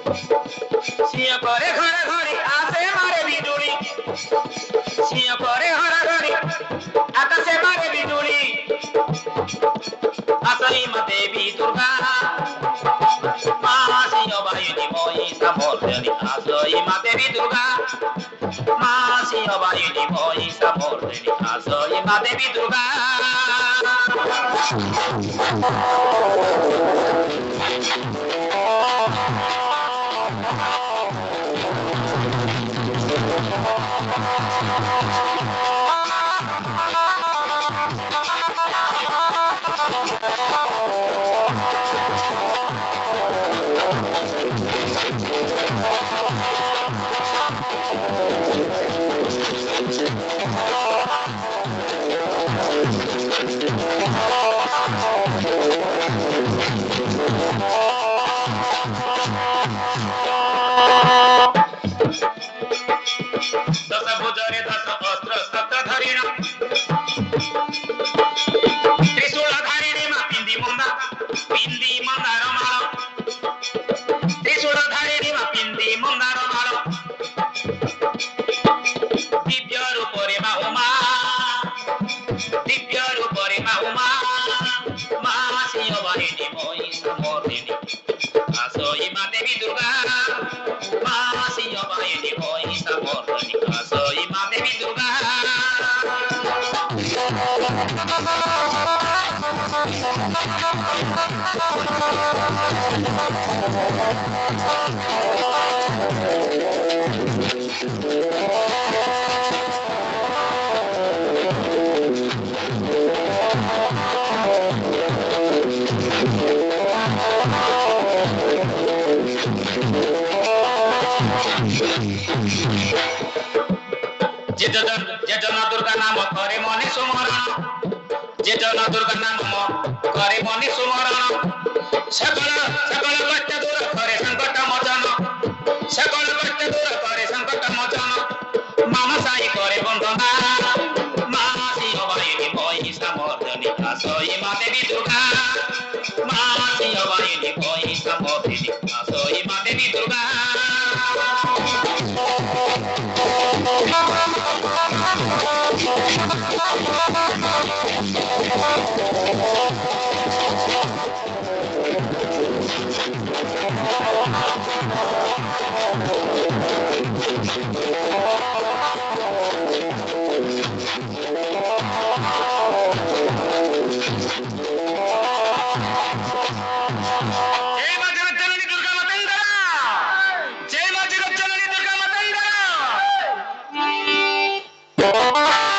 सिंह करे घरे घरे आसे मारे बिजुली सिंह करे घरे घरे आकाशे मारे बिजुली आसई मा देवी दुर्गा मा सिंह बायुनी महिषा मर्दिनी आसई मा देवी दुर्गा मा सिंह बायुनी महिषा मर्दिनी आसई मा देवी दुर्गा दस भुजरे दस अस्त्र शस्त्र धरिण त्रिशूल धारिणी मा पिंदी मंदार माळ त्रिशूल धारिणी मा पिंदी मंदार माळ दिव्य रूपरे मा उमा दिव्य रूपरे मा उमा मा सिंह बाहिनी महिषा मर्दिनी आसई मा देवी दुर्गा मा सिंह बाहिनी महिषा मर्दिनी आसई मा देवी दुर्गा जे जन दुर्गा नाम करे मने सुमरण जे जन दुर्गा नाम करे मने सुमरण सकल सकल कष्ट दूर करे संकट मोचन सकल कष्ट दूर करे संकट मोचन मामा साई करे बंधना मामा सिंह बाहिनी महिषा मर्दिनी आसई मा देवी दुर्गा मामा सिंह बाहिनी महिषा मर्दिनी आसई मा देवी दुर्गा